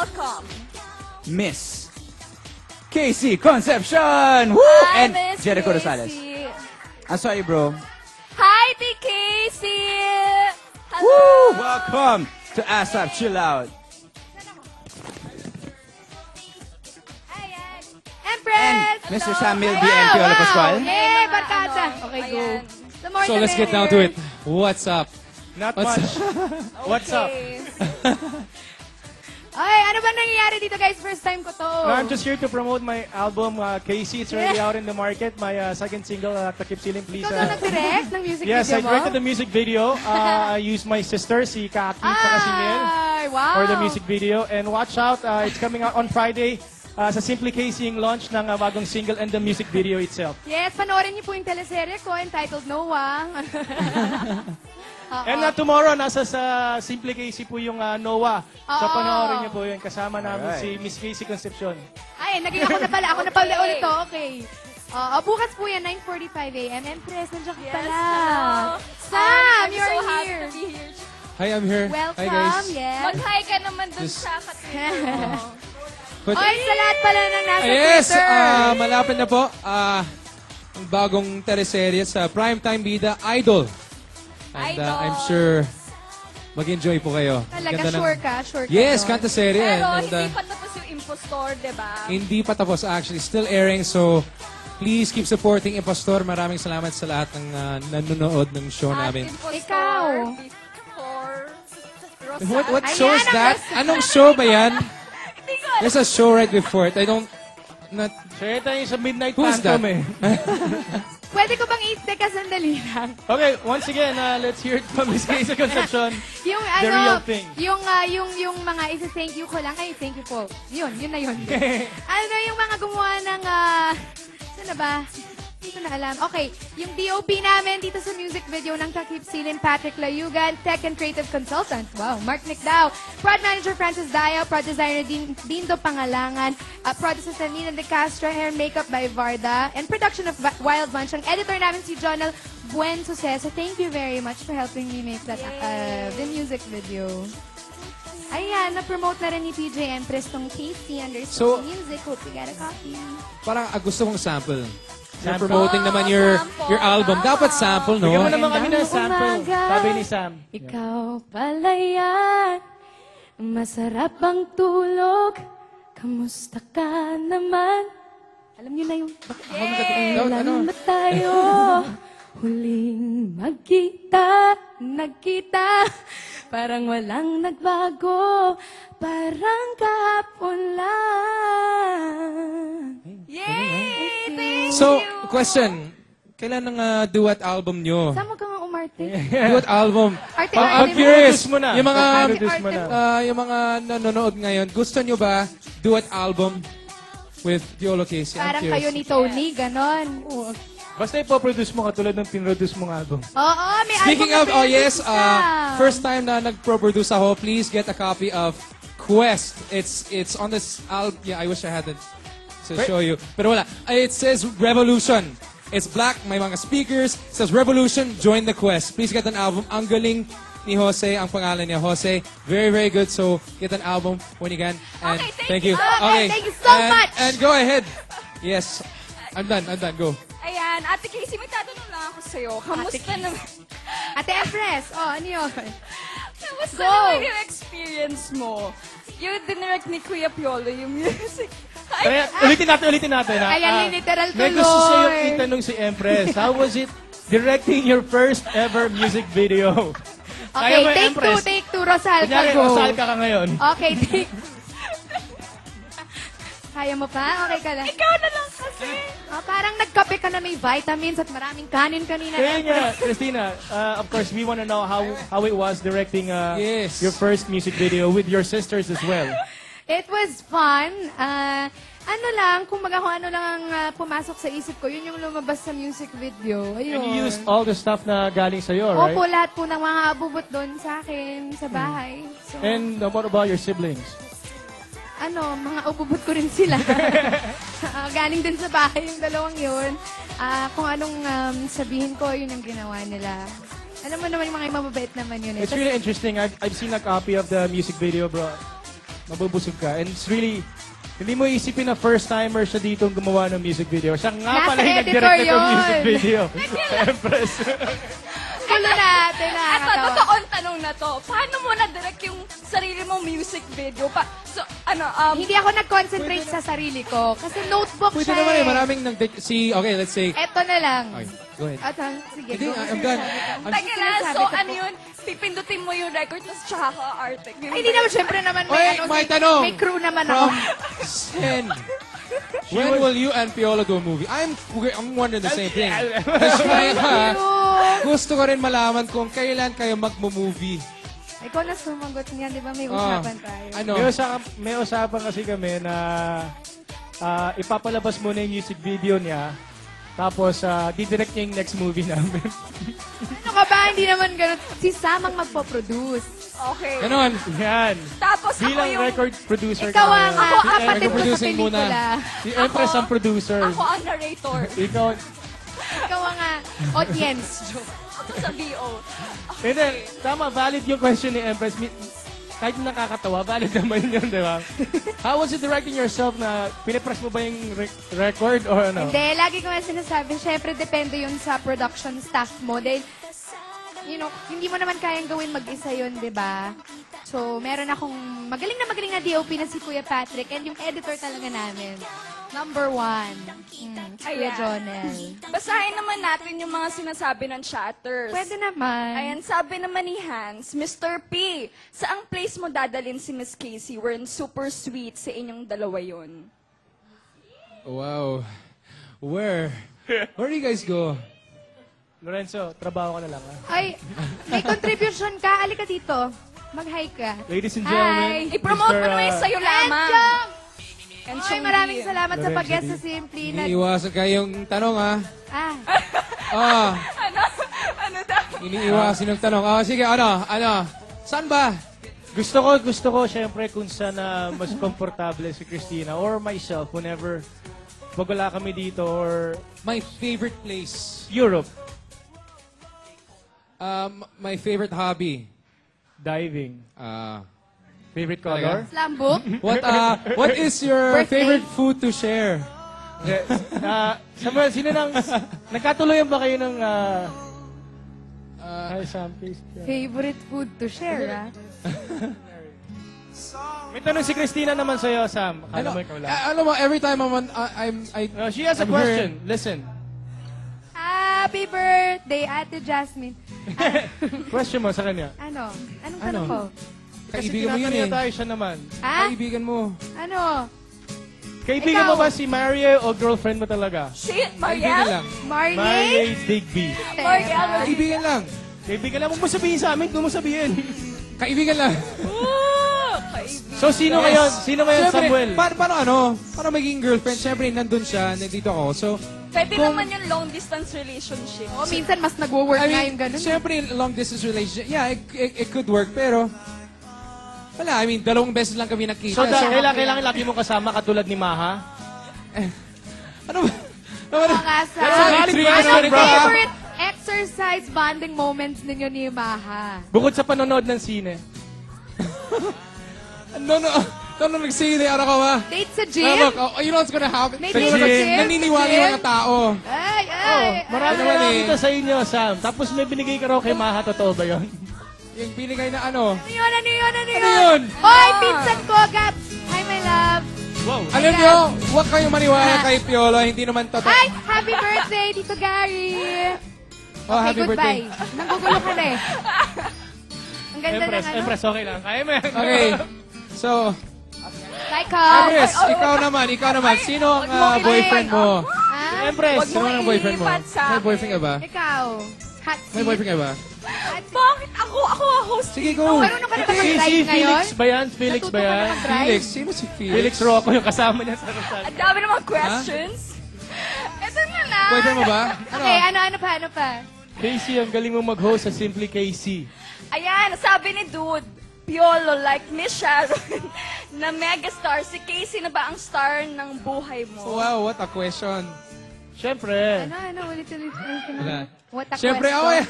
welcome Miss Casey Concepcion! Woo! And Miss Jericho Casey. Rosales. I'm sorry, bro. Hi, T. Casey! Hello! Woo! Welcome to ASAP Chill Out. Ayan. Empress! And Mr. Samuel B. and Piolo Pascual. Yay, barkada! Okay, go. Ayan. The more So the let's get down to it. What's up? Not What's much. What's up? Okay. Ay, ano ba nangyayari dito, guys? First time ko to. I'm just here to promote my album, Casey. It's already out in the market. My second single, Takip Siling, please. Ikaw na nag-direct ng music Yes, video I mo? directed the music video. I used my sister, si Kaki, saka si Mel, Ay, wow! for the music video. And watch out, it's coming out on Friday sa Simply Casey yung launch ng bagong single and the music video itself. Yes, panoorin niyo po yung teleserye ko entitled Noah. And tomorrow, nasa sa Simply Casey po yung Noah. So panoorin niyo po yun. Kasama namin si Miss Casey Concepcion. Ay, naging ako na pala ulit to. Okay. Bukas po yan, 9:45 a.m. Empress, nandiyan ka Yes, pala. hello. Sam, I'm you're so happy here. to be here. Hi, I'm here. Welcome, Hi, guys. yes. Mag-hi ka naman dun Just- sa katulad mo. But, Oy, sa lahat pala ng nasa yes, Twitter. malapit na po. Ang bagong teleserye sa Primetime Bida, Idol. And Idol. I'm sure mag-enjoy po kayo. Talaga, Ganda ng- sure ka Yes, doon. kanta serye. Pero And, hindi pa tapos yung impostor, di ba? hindi pa tapos actually. Still airing. So, please keep supporting Impostor. Maraming salamat sa lahat ng nanonood ng show namin. Ikaw. Before What Ayan, show is that? Anong show ba yan? There's a show right before it. I don't... Not... Siya tayo sa Midnight Who's Phantom that? Pwede ko bang i-take sandali lang? Okay, once again, let's hear it from Miss Casey Concepcion. Yung The real thing. yung mga isa-thank you ko lang. Ay, thank you po. Yun na yun. Ano yung mga gumawa ng, saan na ba? Hindi ko na alam. Okay, yung DOP namin dito sa music video ng Takip Silin, Patrick Layugan, Tech and Creative Consultant. Wow, Mark Nicdao. Prod Manager Francis Daya, Prod Designer Dindo Pangalangan, Prod Assistant Nina De Castro, Hair and Makeup by Varda, and production of Wild Bunch. Ang editor namin si Jonel Buen Suceso. Thank you very much for helping me make that the music video. Ayan, na-promote na rin ni PJ Empress tong Casey So- Music. Hope you got a copy. Parang gusto kong sample. You're Sample. promoting naman your album. Dapat sample, no? Bigyan mo naman kami ng Magandang sample. umaga. Sabi ni Sam. Ikaw pala yan, masarap ang tulog, kamusta ka naman? Alam niyo na yung... Kailan ba tayo huling magkita, nagkita, parang walang nagbago, parang kahapon lang. Yay! Thank So, you! question. Kailan ang duet album nyo? Saan mo ka nga umarte? Duet album. Arte, I'm arte mo. curious. Introduce mo na. Yung mga, Introduce mo na. yung mga nanonood ngayon, gusto nyo ba duet album with Piolo Casey? I'm Parang curious. kayo ni Tony, ganon. Basta ipoproduce mo katulad ng pinroduce mong album. Oo, may Speaking album of, na yes, pinag-isa. first time na nag-produce ako, please get a copy of Quest. It's on this album. Yeah, I wish I had it to show you. Pero wala. It says Revolution. It's black, may mga speakers. It says Revolution, join the Quest. Please get an album. Ang galing ni Jose, ang pangalan niya, Jose. Very, very good. So, get an album when you can. And Okay, thank you. Okay, thank you so much. And go ahead. Yes. I'm done. Go. Ayan, Ate Casey, may tatanong lang ako sa'yo. Kamusta naman? Ate Empress, ano yun? Kamusta Go! naman yung experience mo? Yung dinirect ni Kuya Piolo, yung music. Kaya, ulitin natin. Ha? Ayan, literal May tuloy. gusto sa'yo itanong si Empress. How was it directing your first ever music video? Okay, Kaya mo, take two, Rosal, Kunyari, go. Rosal ka ngayon. Okay, take. Kaya mo pa? Okay ka lang. Ikaw na lang kasi. Parang nagkape ka na may vitamins at maraming kanin kanina. Kaya nga, Christina, of course, we want to know how it was directing Yes. your first music video with your sisters as well. It was fun. Ano lang, kung ano lang ang pumasok sa isip ko, yun yung lumabas sa music video. Ayun. And you used all the stuff na galing sa'yo, right? Opo, lahat po ng mga abubot doon sa akin, sa bahay. So, And what about your siblings? mga ububot ko rin sila. Galing din sa bahay yung dalawang yun. Kung anong sabihin ko, yun yung ginawa nila. Alam mo naman yung mga mababait naman yun. It's really interesting. I've seen a copy of the music video, bro. mabubusog ka. And it's really, hindi mo isipin na first-timer siya dito gumawa ng music video. Siya nga Nasa pala yung editor nag-direct ng yun. music video. Empress. Tulo natin, Ito, nakakatawa. totoong tanong na to. Paano mo na-direct yung sarili mong music video? Hindi ako nag-concentrate sa sarili ko. Kasi notebook Pwede siya naman eh. eh. Maraming okay, let's say. Eto na lang. Okay, go ahead. At, sige, Hindi, go. I'm done. Teka na, sinasabi so ko po. ano yun? Pipindutin mo yung record, tapos tsaka ka arte. Ay, hindi naman, syempre naman may, Oy, may tanong. may crew naman ako. From Sen. When will you and Piolo do a movie? I'm wondering the same thing. Kasi gusto ko rin malaman kung kailan kayo magmo-movie. Ikaw na sumagot niya, di ba? May Ah, usapan tayo. ano? May usapan kasi kami na ipapalabas muna yung music video niya. Tapos, didirect niya yung next movie namin. Ano ka ba? Hindi naman ganun. Si Sam ang magpo-produce. Okay. Ganon. Yan. Tapos ako Bilang yung... record producer Ikaw ka ang ngayon. kapatid ko sa producing muna. pelikula. Si Empress ang producer. Ako ang narrator. Ikaw, Ikaw ang audience. Ako sa VO. hindi, tama, valid yung question ni Empress. Kahit nakakatawa, valid naman yun, di ba? How was it directing yourself na pinipress mo ba yung record or ano? Hindi, lagi ko nga sinasabi, syempre depende yun sa production staff mo. Dahil, you know, hindi mo naman kayang gawin mag-isa yun, di ba? So, meron akong magaling na DOP na si Kuya Patrick and yung editor talaga namin. Number 1. Kuya Ayan. Jonel. Basahin naman natin yung mga sinasabi ng chatters. Pwede naman. Ayan, sabi naman ni Hans, Mr. P, saang place mo dadalhin si Miss Casey? We're in super sweet sa inyong dalawa yun. Wow. Where do you guys go? Lorenzo, trabaho ka na lang, ha? Ay, may contribution ka. Alika dito. Mag-hi ka. Ladies and Hi. gentlemen, I-promote mo Mr., naman yung sa'yo lamang. Enchong! And Ay, maraming salamat sa Lorenzo pag-guest D. sa Simply. Iniiwasan kayong tanong, ha? Ah, Ah, Ano daw? iniiwasan yung tanong. Ah, sige, ano? Saan ba? Gusto ko, syempre, kung saan mas komportable si Christina or myself whenever wala kami dito or My favorite place. Europe, My favorite hobby. diving. Ah. Favorite color? slam book. What is your Birthday. favorite food to share? Samuel, sino nang... Nagkatuloyan ba kayo ng... Hi, Sam, please. Favorite food to share, ah. May tanong si Christina naman sa'yo, Sam. Akala mo ikaw lang. Alam mo, every time She has a I'm question. Listen. Happy birthday, Ate Jasmine. Question mo sa kanya. Ano? Anong tanong ko? Kasi Kaibigan mo yun tinatanong eh. tayo siya naman. Ha? Kaibigan mo. Ano? Kaibigan Ikaw. mo ba si Maria o girlfriend mo talaga? Si Kaibigan Mariel? lang. Marnie? Maria Digby. Mariel. Kaibigan lang. Kaibigan lang. Huwag mo sabihin sa amin. Huwag mo sabihin. Kaibigan lang. So, sino ngayon? Sino ngayon, Siyempre, Samuel? paano maging girlfriend? Siyempre, nandun siya, nandito ako. So, Pwede naman yung long distance relationship. O, minsan mas nagwo-work I nga mean, yung ganun. siyempre, long distance relationship, yeah, it could work, pero, wala, I mean, 2 beses lang kami nakita. So, kailangan lagi mo kasama katulad ni Maha? Ano ba? Oo nga, Sam. That's a valid Three question, years bro. Favorite exercise bonding moments ninyo ni Maha? Bukod sa panonood ng sine. No, nagsili, ano ka ba? Date sa gym? Look, you know what's gonna happen? May Sa date sa gym? gym? Naniniwala yung mga tao. Ay, Oh, ay. marami Ano na naman eh. nakita sa inyo, Sam. Tapos may binigay ka raw kay Maha. Totoo ba yun? Yung binigay na ano. Ano yun? Ano yun? Ano yun? Ano yun? Hoy, pinsan ko, Gaps. Hi, my love. Wow. Alam nyo, huwag kayong maniwala kay Piolo, hindi naman totoo. Hi, happy birthday, Tito Gary. Oh, Okay, happy birthday. goodbye. Nanggugulo ka na eh. Ang ganda ng ano. Empress, okay lang. Kaya mo yan. Okay. So, Bye, Cobb. Empress, ikaw naman. Sino ang boyfriend mo? Ha? Empress. Wag mo Sino ang boyfriend mo? ilipat sa May akin. boyfriend ka ba? Ikaw. Hot seat. May boyfriend ka ba? Bakit ako? Ako ang host. Sige, go. Marunong ka na ba Si mag-drive ngayon? Felix ba yan? Felix Natuto ba ka na yan? mag-drive? Felix. Sino si Felix? Felix Rocco, yung kasama niya sa Rosal. Ang dami namang questions. Ito na lang. Boyfriend mo ba? Ano? Okay, ano pa? Casey, ang galing mo mag-host sa Simply Casey. Ayan, sabi ni Dude, Piolo, like Miss Sharon, na megastar, si Casey na ba ang star ng buhay mo? Wow, what a question. Siyempre. Ano, ulit. Wala. What a Siyempre, question. ako eh.